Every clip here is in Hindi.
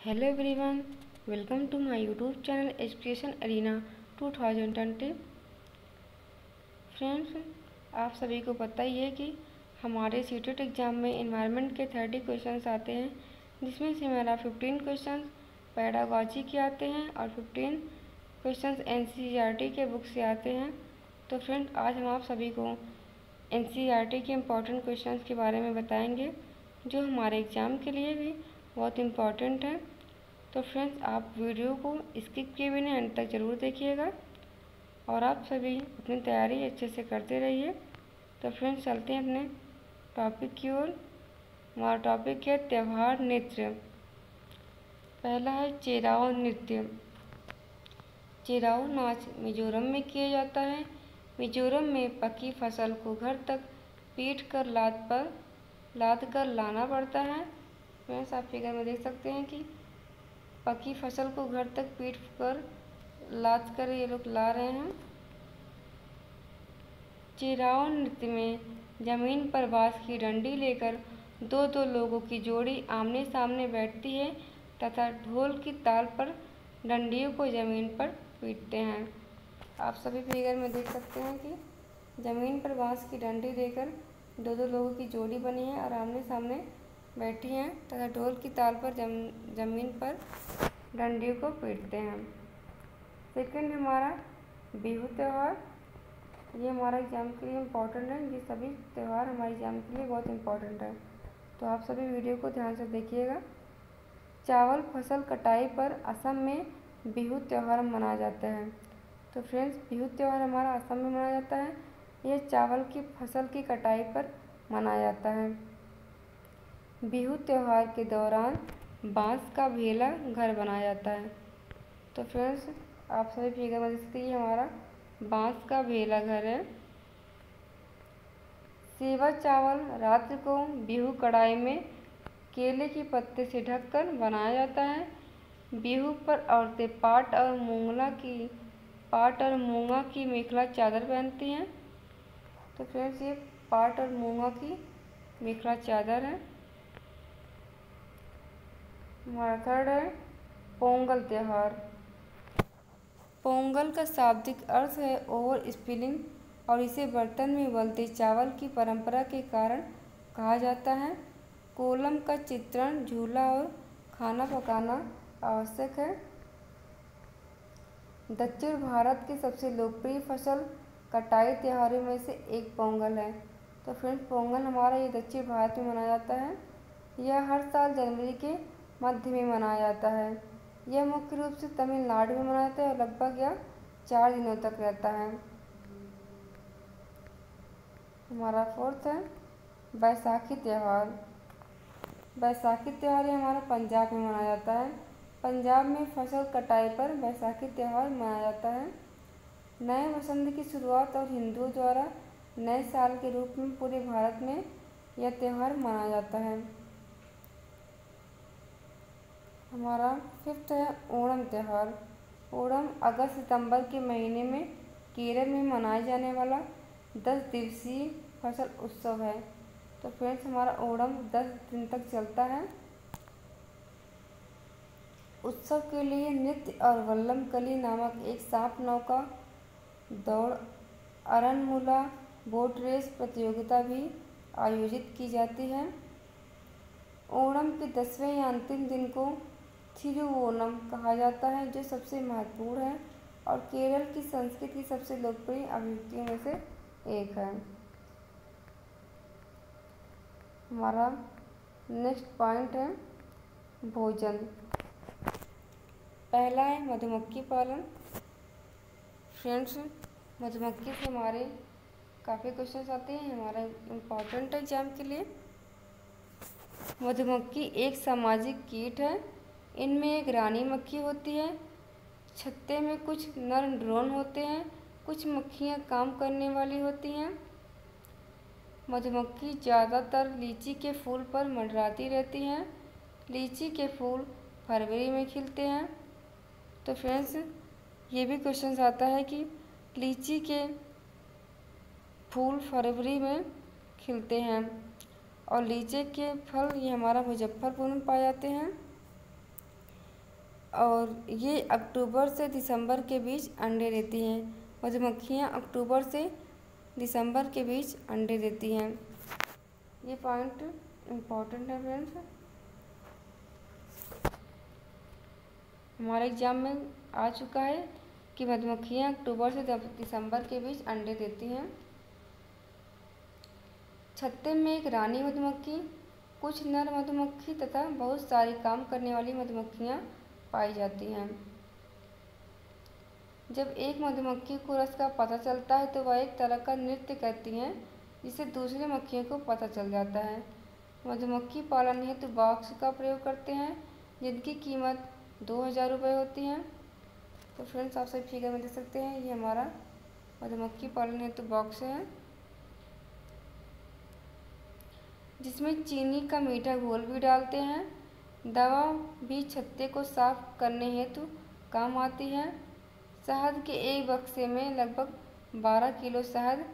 Hello everyone, welcome to my YouTube channel education arena 2020। Friends, आप सभी को पता ही है कि हमारे सीटेट एग्ज़ाम में एनवायरनमेंट के 30 क्वेश्चंस आते हैं, जिसमें से हमारा 15 क्वेश्चंस पेडागॉजी के आते हैं और 15 क्वेश्चंस एनसीईआरटी के बुक से आते हैं। तो फ्रेंड्स, आज हम आप सभी को एनसीईआरटी के इम्पॉर्टेंट क्वेश्चंस के बारे में बताएंगे, जो हमारे एग्ज़ाम के लिए भी बहुत इम्पॉर्टेंट है। तो फ्रेंड्स, आप वीडियो को स्किप किए बिना अंत तक ज़रूर देखिएगा और आप सभी अपनी तैयारी अच्छे से करते रहिए। तो फ्रेंड्स, चलते हैं अपने टॉपिक की ओर। हमारा टॉपिक है त्यौहार नृत्य। पहला है चेराओ नृत्य। चेराओ नाच मिजोरम में किया जाता है। मिजोरम में पकी फसल को घर तक पीट कर लाद कर लाना पड़ता है। फ्रेंड्स, आप फिगर में देख सकते हैं कि पकी फसल को घर तक पीट कर लाद कर ये लोग ला रहे हैं। चेराओ नृत्य में जमीन पर बांस की डंडी लेकर दो दो लोगों की जोड़ी आमने सामने बैठती है तथा ढोल की ताल पर डंडियों को जमीन पर पीटते हैं। आप सभी फिगर में देख सकते हैं कि जमीन पर बांस की डंडी लेकर दो दो लोगों की जोड़ी बनी है और आमने सामने बैठी हैं तथा ढोल की ताल पर जमीन पर डंडियों को पीटते हैं। सेकंड हमारा बिहू त्यौहार। ये हमारा एग्ज़ाम के लिए इम्पोर्टेंट है। ये सभी त्यौहार हमारे एग्ज़ाम के लिए बहुत इम्पोर्टेंट है, तो आप सभी वीडियो को ध्यान से देखिएगा। चावल फसल कटाई पर असम में बिहू त्यौहार मनाया जाता है। तो फ्रेंड्स, बिहू त्यौहार हमारा असम में मनाया जाता है। यह चावल की फसल की कटाई पर मनाया जाता है। बिहू त्यौहार के दौरान बांस का भेला घर बनाया जाता है। तो फ्रेंड्स, आप सभी फिगर में देख सकते हैं, हमारा बांस का भेला घर है। सेवा चावल रात्रि को बिहू कढ़ाई में केले के पत्ते से ढककर बनाया जाता है। बिहू पर औरतें पाट और मूंगा की मेखला चादर पहनती हैं। तो फ्रेंड्स, ये पाट और मूंगा की मेखला चादर है। हमारा थर्ड है पोंगल त्यौहार। पोंगल का शाब्दिक अर्थ है ओवर स्पिलिंग और इसे बर्तन में उबलते चावल की परंपरा के कारण कहा जाता है। कोलम का चित्रण, झूला और खाना पकाना आवश्यक है। दक्षिण भारत के सबसे लोकप्रिय फसल कटाई त्योहारों में से एक पोंगल है। तो फ्रेंड्स, पोंगल हमारा ये दक्षिण भारत में मनाया जाता है। यह हर साल जनवरी के मध्य में मनाया जाता है। यह मुख्य रूप से तमिलनाडु में मनाया जाता है और लगभग यह 4 दिनों तक रहता है। हमारा फोर्थ है बैसाखी त्यौहार। बैसाखी त्यौहार हमारा पंजाब में मनाया जाता है। पंजाब में फसल कटाई पर बैसाखी त्यौहार मनाया जाता है। नए वसंत की शुरुआत और हिंदुओं द्वारा नए साल के रूप में पूरे भारत में यह त्यौहार मनाया जाता है। हमारा फिफ्थ है ओणम त्यौहार। ओणम अगस्त सितंबर के महीने में केरल में मनाए जाने वाला 10 दिवसीय फसल उत्सव है। तो फ्रेंड्स, हमारा ओणम 10 दिन तक चलता है। उत्सव के लिए नृत्य और वल्लम कली नामक एक सांप नौका दौड़, अरनमुला बोट रेस प्रतियोगिता भी आयोजित की जाती है। ओणम के 10वें या अंतिम दिन को थिरुवोणम कहा जाता है, जो सबसे महत्वपूर्ण है और केरल की संस्कृति की सबसे लोकप्रिय अभिव्यक्तियों में से एक है। हमारा नेक्स्ट पॉइंट है भोजन। पहला है मधुमक्खी पालन। फ्रेंड्स, मधुमक्खी से हमारे काफ़ी क्वेश्चंस आते हैं, हमारा इम्पोर्टेंट है एग्जाम के लिए। मधुमक्खी एक सामाजिक कीट है। इनमें एक रानी मक्खी होती है। छत्ते में कुछ नर ड्रोन होते हैं। कुछ मक्खियाँ काम करने वाली होती हैं। मधुमक्खी ज़्यादातर लीची के फूल पर मंडराती रहती हैं। लीची के फूल फरवरी में खिलते हैं। तो फ्रेंड्स, ये भी क्वेश्चन आता है कि लीची के फूल फरवरी में खिलते हैं और लीची के फल ये हमारा मुजफ्फरपुर में पाए जाते हैं। और ये अक्टूबर से दिसंबर के बीच अंडे देती हैं। मधुमक्खियाँ अक्टूबर से दिसंबर के बीच अंडे देती हैं। ये पॉइंट इम्पोर्टेंट है फ्रेंड्स। हमारे एग्जाम में आ चुका है कि मधुमक्खियाँ अक्टूबर से दिसंबर के बीच अंडे देती हैं। छत्ते में एक रानी मधुमक्खी, कुछ नर मधुमक्खी तथा बहुत सारी काम करने वाली मधुमक्खियाँ पाई जाती हैं। जब एक मधुमक्खी को रस का पता चलता है तो वह एक तरह का नृत्य करती हैं, जिससे दूसरी मक्खियों को पता चल जाता है। मधुमक्खी पालन हेतु बॉक्स का प्रयोग करते हैं, जिनकी कीमत 2000 रुपये होती है। तो फ्रेंड्स, आप सभी फिगर में देख सकते हैं, ये हमारा मधुमक्खी पालन हेतु बॉक्स है, जिसमें चीनी का मीठा घोल भी डालते हैं। दवा भी छत्ते को साफ करने हेतु काम आती है। शहद के एक बक्से में लगभग 12 किलो शहद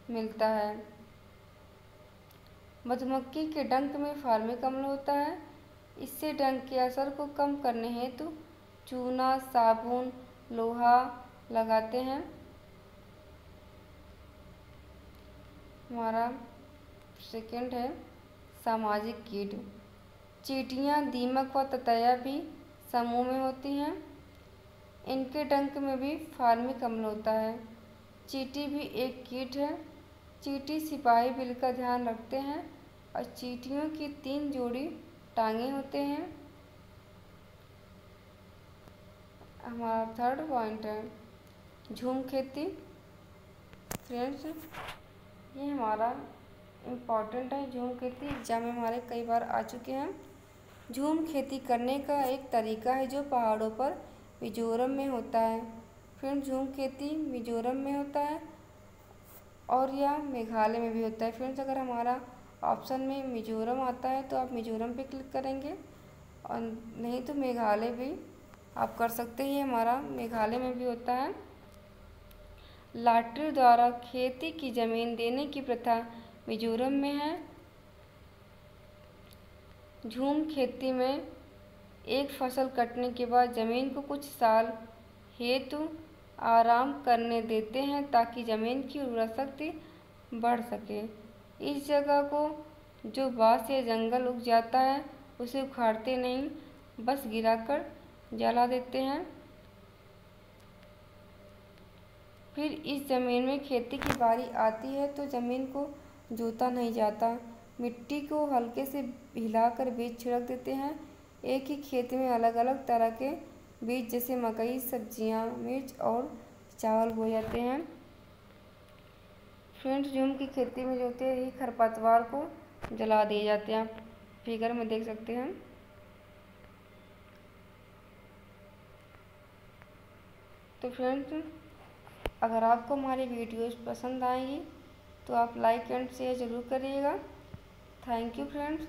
मिलता है। मधुमक्खी के डंक में फार्मिक अम्ल होता है। इससे डंक के असर को कम करने हेतु चूना, साबुन, लोहा लगाते हैं। हमारा सेकंड है सामाजिक कीट। चींटियाँ, दीमक व ततैया भी समूह में होती हैं। इनके डंक में भी फार्मिक अम्ल होता है। चींटी भी एक कीट है। चींटी सिपाही बिल का ध्यान रखते हैं और चींटियों की 3 जोड़ी टांगे होते हैं। हमारा थर्ड पॉइंट है झूम खेती। फ्रेंड्स, ये हमारा इम्पॉर्टेंट है। झूम खेती एग्जाम में हमारे कई बार आ चुके हैं। झूम खेती करने का एक तरीका है जो पहाड़ों पर मिजोरम में होता है। फ्रेंड्स, झूम खेती मिजोरम में होता है और या मेघालय में भी होता है। फ्रेंड्स, अगर हमारा ऑप्शन में मिजोरम आता है तो आप मिजोरम पे क्लिक करेंगे, और नहीं तो मेघालय भी आप कर सकते हैं। हमारा मेघालय में भी होता है। लॉटरी द्वारा खेती की ज़मीन देने की प्रथा मिजोरम में है। झूम खेती में एक फसल कटने के बाद ज़मीन को कुछ साल हेतु आराम करने देते हैं ताकि ज़मीन की उर्वरा शक्ति बढ़ सके। इस जगह को जो बाँस या जंगल उग जाता है उसे उखाड़ते नहीं, बस गिराकर जला देते हैं। फिर इस ज़मीन में खेती की बारी आती है तो ज़मीन को जोता नहीं जाता, मिट्टी को हल्के से हिलाकर बीज छिड़क देते हैं। एक ही खेत में अलग अलग तरह के बीज जैसे मकई, सब्जियां, मिर्च और चावल बोए जाते हैं। फ्रेंड्स, झूम की खेती में जो होते हैं ये खरपतवार को जला दिए जाते हैं। आप फिगर में देख सकते हैं। तो फ्रेंड्स, अगर आपको हमारी वीडियोस पसंद आएंगी तो आप लाइक एंड शेयर ज़रूर करिएगा। Thank you friends.